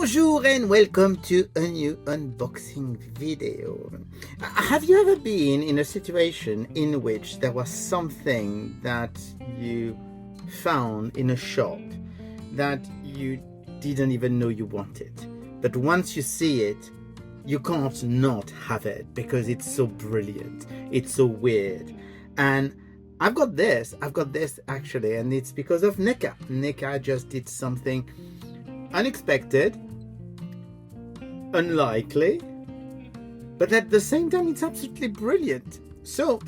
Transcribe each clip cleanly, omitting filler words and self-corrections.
Bonjour and welcome to a new unboxing video. Have you ever been in a situation in which there was something that you found in a shop that you didn't even know you wanted, but once you see it, you can't not have it because it's so brilliant, it's so weird? And I've got this actually, and it's because of NECA. NECA just did something unexpected, unlikely, but at the same time it's absolutely brilliant. So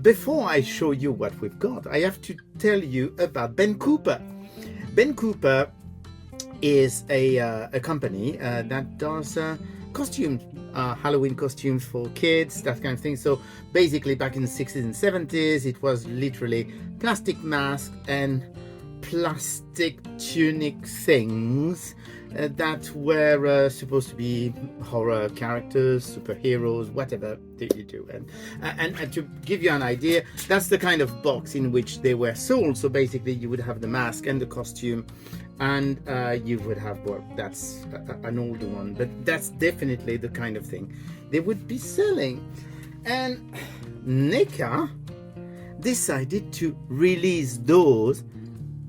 before I show you what we've got, I have to tell you about Ben Cooper. Ben Cooper is a company that does costumes, Halloween costumes for kids, that kind of thing. So basically back in the 60s and 70s, it was literally plastic masks and plastic tunic things that were supposed to be horror characters, superheroes, whatever that you do. And to give you an idea, that's the kind of box in which they were sold. So basically you would have the mask and the costume, and you would have, well, that's an older one, but that's definitely the kind of thing they would be selling. And NECA decided to release those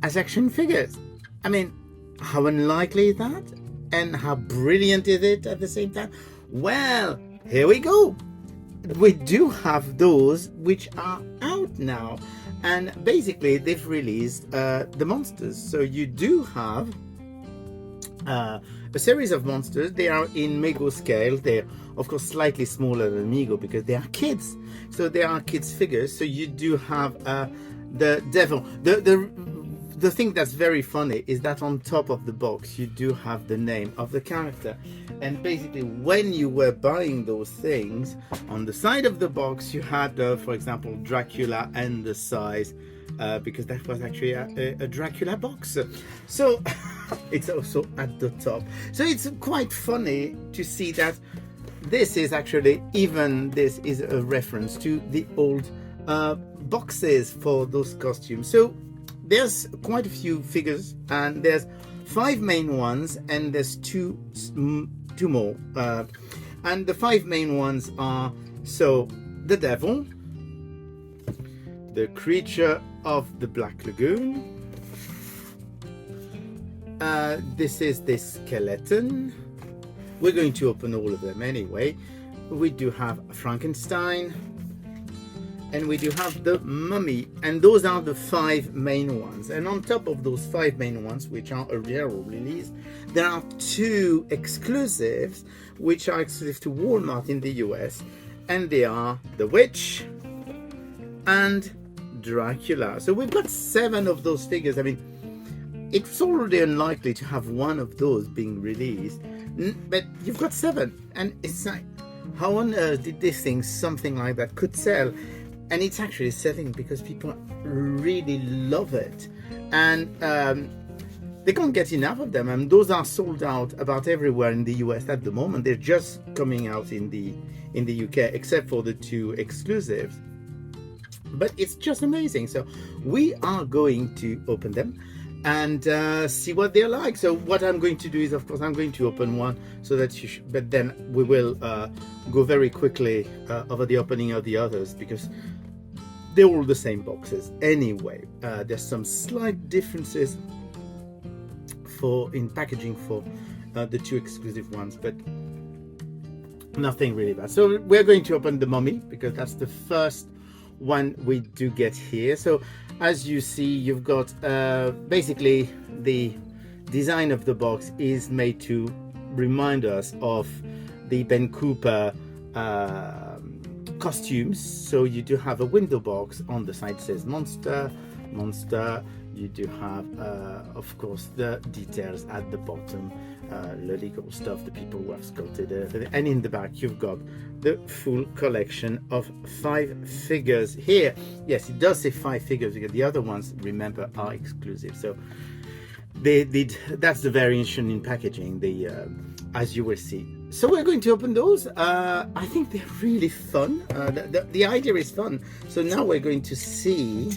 as action figures. I mean, how unlikely is that? And how brilliant is it at the same time? Well, here we go. We do have those which are out now. And basically they've released the monsters. So you do have a series of monsters. They are in Mego scale. They're of course slightly smaller than Mego because they are kids. So they are kids figures. So you do have the devil. The thing that's very funny is that on top of the box you do have the name of the character, and basically when you were buying those things, on the side of the box you had for example Dracula and the size, because that was actually a Dracula box. So it's also at the top. So it's quite funny to see that this is actually, even this is a reference to the old boxes for those costumes. So there's quite a few figures, and there's 5 main ones, and there's two more. And the 5 main ones are, so the devil, the creature of the Black Lagoon, this is the skeleton. We're going to open all of them anyway. We do have Frankenstein, and we do have the mummy, and those are the 5 main ones. And on top of those 5 main ones, which are a rare release, there are 2 exclusives which are exclusive to Walmart in the US, and they are the witch and Dracula. So we've got 7 of those figures. I mean, it's already unlikely to have one of those being released, but you've got 7, and it's like, how on earth did they think something like that could sell? And it's actually selling because people really love it, and they can't get enough of them. And those are sold out about everywhere in the US at the moment. They're just coming out in the UK, except for the 2 exclusives. But it's just amazing. So we are going to open them and see what they're like. So what I'm going to do is, of course, I'm going to open one so that but then we will go very quickly over the opening of the others, because they're all the same boxes anyway. There's some slight differences in packaging for the 2 exclusive ones, but nothing really bad. So we're going to open the mummy because that's the first one we do get here. So as you see, you've got basically the design of the box is made to remind us of the Ben Cooper costumes. So you do have a window box. On the side says monster. You do have of course the details at the bottom, the legal stuff, the people who have sculpted it, and in the back you've got the full collection of 5 figures here. Yes, it does say 5 figures because the other ones, remember, are exclusive. So they did, that's the variation in packaging, as you will see. So we're going to open those. I think they're really fun. The idea is fun. So now we're going to see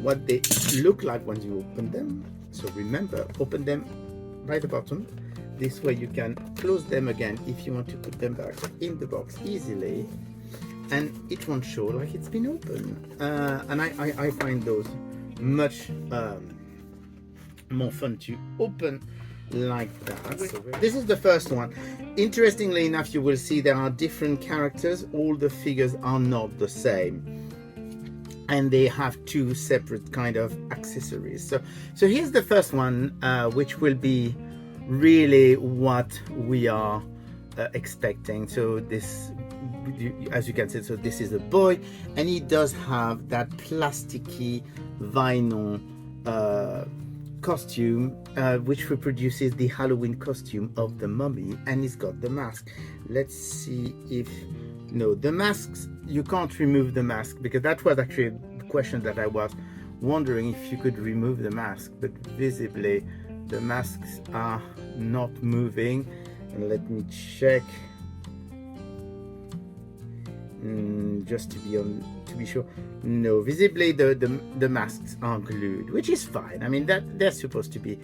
what they look like when you open them. So remember, open them by the bottom This way you can close them again if you want to put them back in the box easily, and it won't show like it's been opened. And I find those much more fun to open like that. So this is the first one. Interestingly enough, you will see there are different characters. All the figures are not the same, and they have two separate kind of accessories. So here's the first one, which will be really what we are expecting. So this, as you can see, so this is a boy, and he does have that plasticky vinyl costume, which reproduces the Halloween costume of the mummy, and he's got the mask. Let's see if, no, the masks, you can't remove the mask, because that was actually the question that I was wondering, if you could remove the mask, but visibly the masks are not moving. And let me check, just to be sure. No, visibly the masks are glued, which is fine. I mean, that they're supposed to be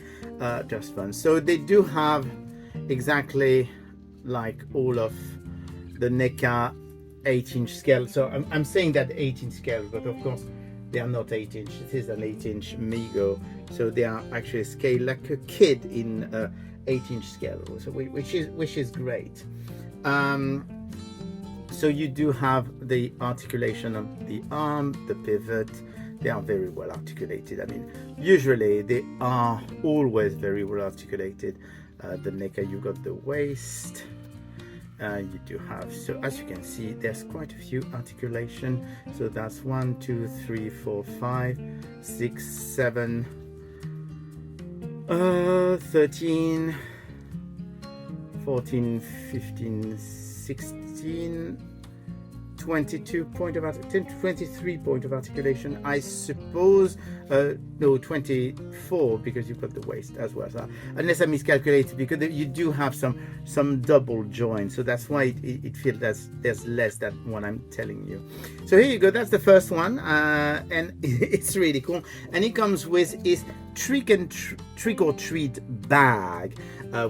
just fun. So they do have exactly like all of the NECA 8-inch scale. So I'm saying that 8-inch scale, but of course they are not 8-inch. It is an 8-inch Mego, so they are actually scaled like a kid in 8-inch scale, so which is great. So you do have the articulation of the arm, the pivot. They are very well articulated. I mean, usually they are always very well articulated. The NECA, you got the waist. You do have, so as you can see, there's quite a few articulation. So that's 1, 2, 3, 4, 5, 6, 7, 13, 14, 15, 16, 22 point of 23 point of articulation, I suppose. No, 24, because you've got the waist as well, so, unless I miscalculated, because you do have some double joints, so that's why it feels there's less than what I'm telling you. So here you go, that's the first one, and it's really cool. And it comes with his trick or treat bag,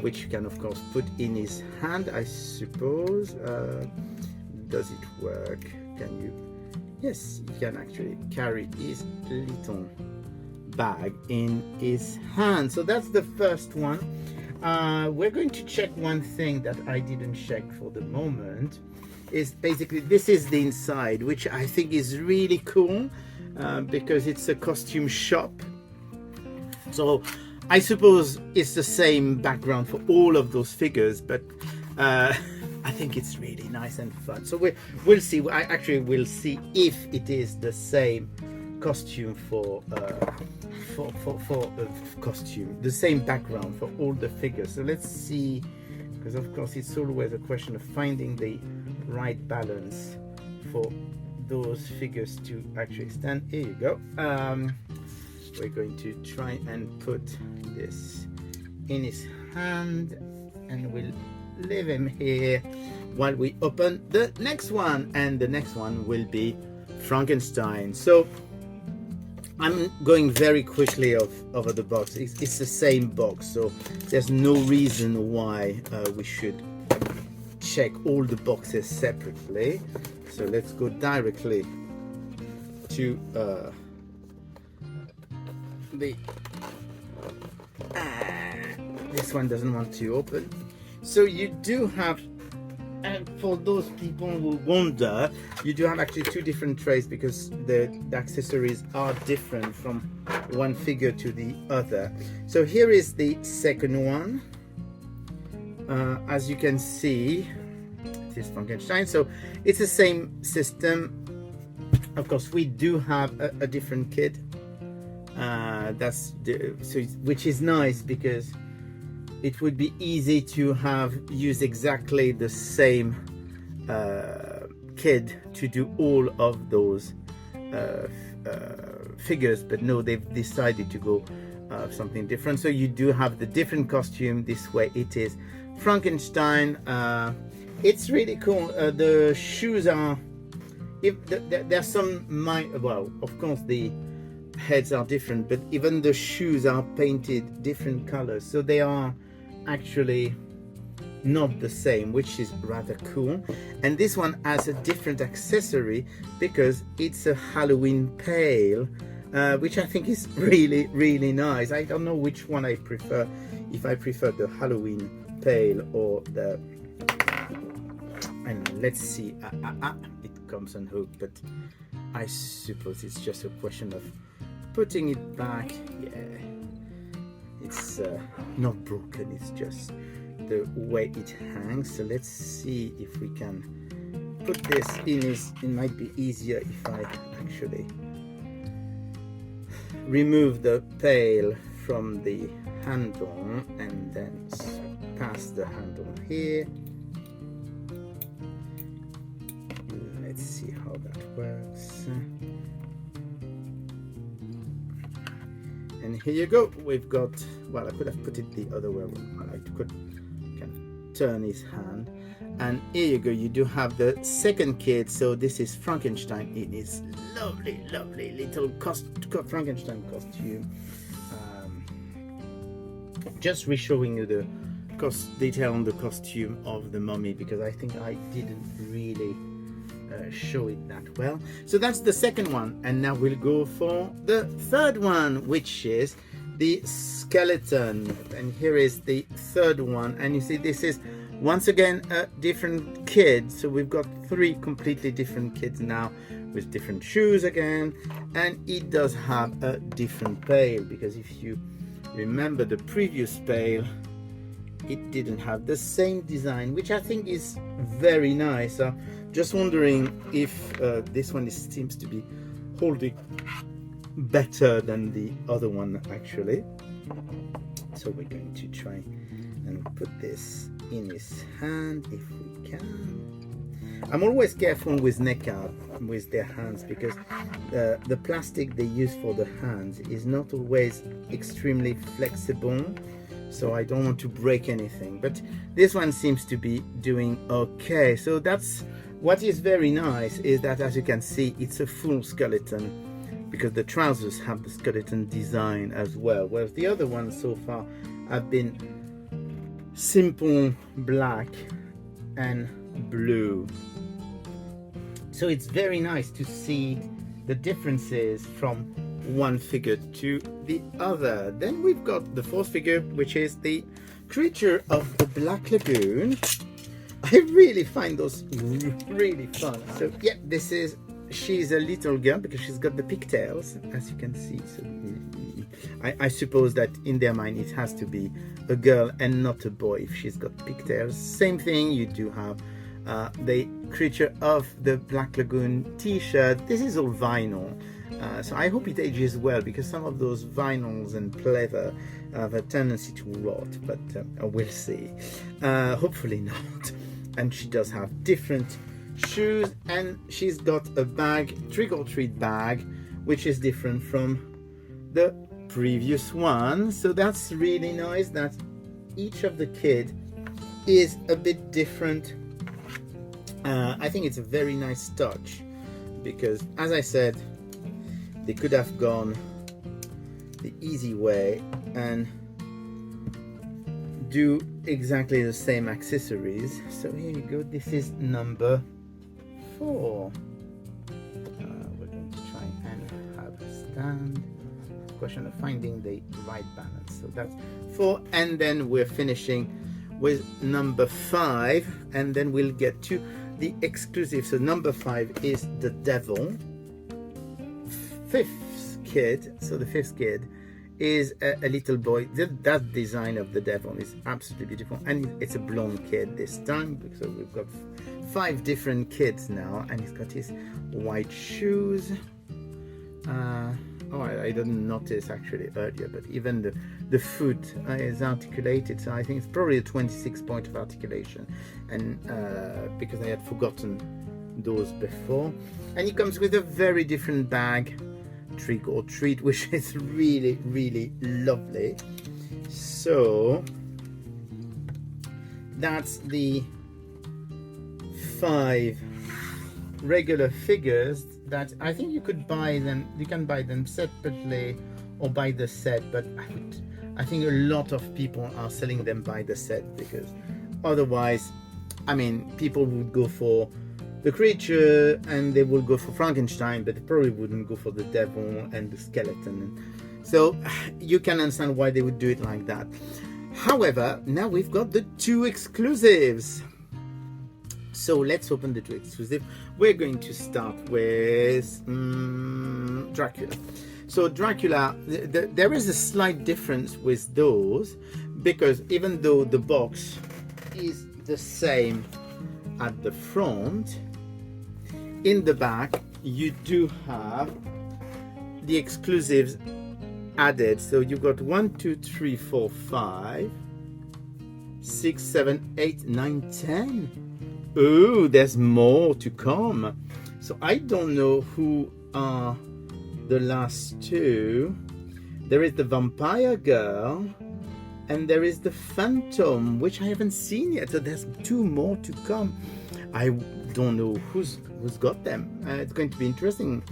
which you can of course put in his hand, I suppose. Does it work? Can you? Yes, he can actually carry his little bag in his hand. So that's the first one. We're going to check one thing that I didn't check for the moment. Is basically, this is the inside, which I think is really cool, because it's a costume shop. So I suppose it's the same background for all of those figures, but I think it's really nice and fun. So we'll see. I actually will see if it is the same costume for costume, the same background for all the figures. So let's see, because of course it's always a question of finding the right balance for those figures to actually stand. Here you go. We're going to try and put this in his hand, and we'll leave him here while we open the next one, and the next one will be Frankenstein. So I'm going very quickly over the box. It's the same box, so there's no reason why we should check all the boxes separately. So let's go directly to this one doesn't want to open. So you do have, and for those people who wonder, you do have actually two different trays, because the accessories are different from one figure to the other. So here is the second one. As you can see, it is Frankenstein. So it's the same system. Of course, we do have a different kit. Which is nice, because it would be easy to use exactly the same kid to do all of those figures, but no, they've decided to go something different. So you do have the different costume. This way it is Frankenstein. It's really cool. The shoes are, there's some well, of course the heads are different, but even the shoes are painted different colors, so they are actually not the same, which is rather cool. And this one has a different accessory because it's a Halloween pail, which I think is really, really nice. I don't know which one I prefer, if I prefer the Halloween pail or the, and let's see, it comes unhooked, but I suppose it's just a question of putting it back. Yeah, it's not broken, it's just the way it hangs. So let's see if we can put this in. It might be easier if I actually remove the pail from the handle and then pass the handle here. Let's see how that works. And here you go. We've got, well, I could have put it the other way around. I can turn his hand. And here you go. You do have the second kid. So this is Frankenstein in his lovely, lovely little Frankenstein costume. Just re-showing you the detail on the costume of the mummy, because I think I didn't really show it that well. So that's the second one, and now we'll go for the third one, which is the skeleton. And here is the third one, and you see this is once again a different kid. So we've got three completely different kids now with different shoes again, and it does have a different pail, because if you remember the previous pail, it didn't have the same design, which I think is very nice. Just wondering if this one seems to be holding better than the other one actually. So we're going to try and put this in his hand if we can. I'm always careful with NECA with their hands, because the plastic they use for the hands is not always extremely flexible, so I don't want to break anything. But this one seems to be doing okay. So that's what is very nice, is that as you can see, it's a full skeleton, because the trousers have the skeleton design as well, whereas the other ones so far have been simple black and blue. So it's very nice to see the differences from one figure to the other. Then we've got the fourth figure, which is the creature of the Black Lagoon. I really find those really fun. So yeah, she's a little girl because she's got the pigtails, as you can see. So I suppose that in their mind it has to be a girl and not a boy if she's got pigtails. Same thing, you do have the creature of the Black Lagoon t-shirt. This is all vinyl, so I hope it ages well, because some of those vinyls and pleather have a tendency to rot, but we'll see. Hopefully not. And she does have different shoes, and she's got a bag, trick-or-treat bag, which is different from the previous one. So that's really nice that each of the kid is a bit different. I think it's a very nice touch, because as I said, they could have gone the easy way and do exactly the same accessories. So here you go, this is number 4. We're going to try and have a stand. Question of finding the right balance. So that's 4, and then we're finishing with number 5, and then we'll get to the exclusive. So number 5 is the devil. Fifth kid. So the fifth kid is a little boy. That design of the devil is absolutely beautiful, and it's a blonde kid this time. So we've got 5 different kids now, and he's got his white shoes. Oh, I didn't notice actually earlier, but even the foot is articulated, so I think it's probably a 26 point of articulation, and because I had forgotten those before. And he comes with a very different bag, trick or treat, which is really, really lovely. So that's the 5 regular figures that I think you could buy them. You can buy them separately or by the set, but I think a lot of people are selling them by the set, because otherwise, I mean, people would go for the creature and they will go for Frankenstein, but they probably wouldn't go for the devil and the skeleton. So you can understand why they would do it like that. However, now we've got the 2 exclusives. So let's open the 2 exclusives. We're going to start with Dracula. So Dracula, there is a slight difference with those, because even though the box is the same at the front, in the back you do have the exclusives added. So you've got 1, 2, 3, 4, 5, 6, 7, 8, 9, 10. Oh, there's more to come. So I don't know who are the last 2. There is the vampire girl and there is the phantom, which I haven't seen yet. So there's 2 more to come. I don't know who's got them. It's going to be interesting.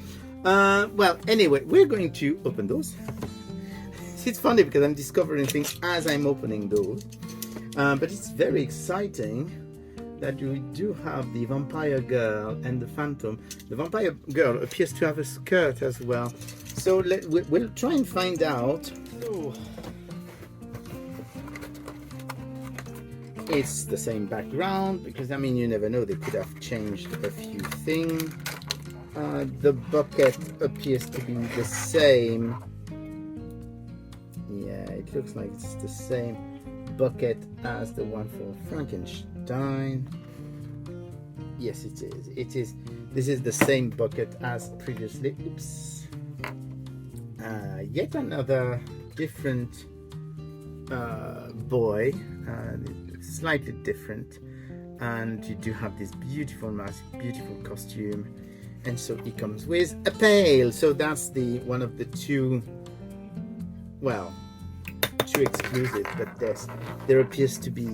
Well, anyway, we're going to open those. It's funny because I'm discovering things as I'm opening those, but it's very exciting that we do have the vampire girl and the phantom. The vampire girl appears to have a skirt as well, so we'll try and find out. Oh. It's the same background, because I mean, you never know, they could have changed a few things. The bucket appears to be the same. Yeah, it looks like it's the same bucket as the one for Frankenstein. Yes, it is. It is. This is the same bucket as previously. Oops. Yet another different boy, slightly different, and you do have this beautiful mask, beautiful costume, and so he comes with a pail. So that's the one of the 2. Well, 2 exclusive, but there appears to be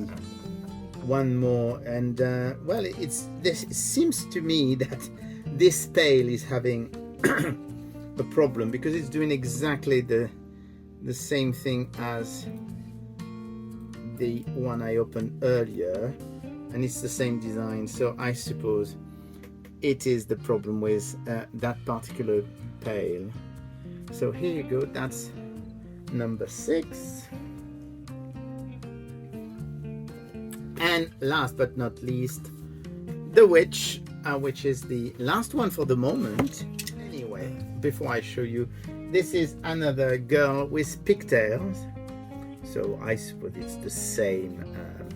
one more, and well, this seems to me that this pail is having a problem, because it's doing exactly the same thing as the one I opened earlier, and it's the same design. So I suppose it is the problem with that particular pail. So here you go, that's number 6. And last but not least, the witch, which is the last one for the moment. Anyway, before I show you, this is another girl with pigtails, so I suppose it's the same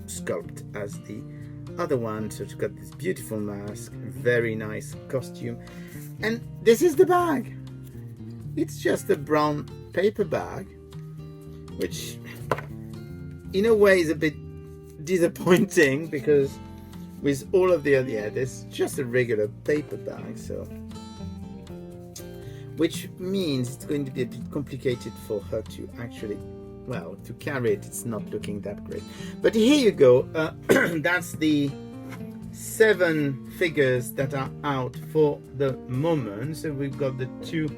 sculpt as the other one. So it's got this beautiful mask, very nice costume, and this is the bag. It's just a brown paper bag, which in a way is a bit disappointing, because with all of the other, yeah, there's just a regular paper bag, so which means it's going to be a bit complicated for her to actually, well, to carry it. It's not looking that great, but here you go. That's the 7 figures that are out for the moment. So we've got the 2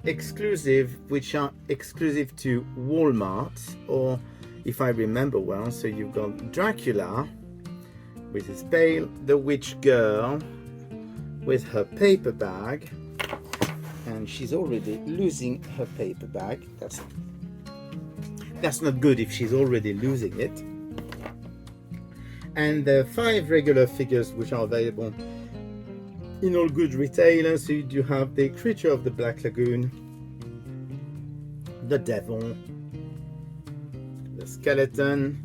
exclusive, which are exclusive to Walmart, or if I remember well. So you've got Dracula with his pail, the witch girl with her paper bag, and she's already losing her paper bag. That's not good if she's already losing it. And the 5 regular figures, which are available in all good retailers. So you do have the creature of the Black Lagoon, the devil, the skeleton,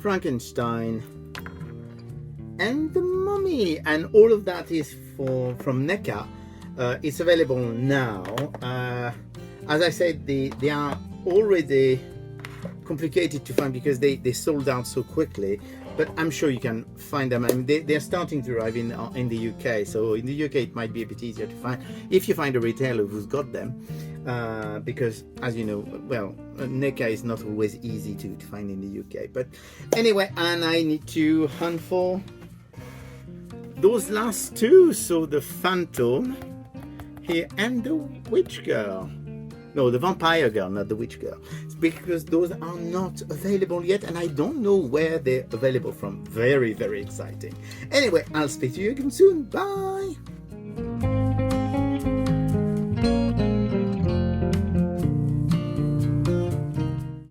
Frankenstein, and the mummy. And all of that is from NECA. It's available now. As I said, they are already complicated to find because they sold out so quickly, but I'm sure you can find them. I mean, they're starting to arrive in the UK, so in the UK it might be a bit easier to find if you find a retailer who's got them, because as you know, well, NECA is not always easy to find in the UK. But anyway, and I need to hunt for those last 2, so the Phantom here and the Witch Girl. No, the vampire girl, not the witch girl. It's because those are not available yet, and I don't know where they're available from. Very, very exciting. Anyway, I'll speak to you again soon. Bye!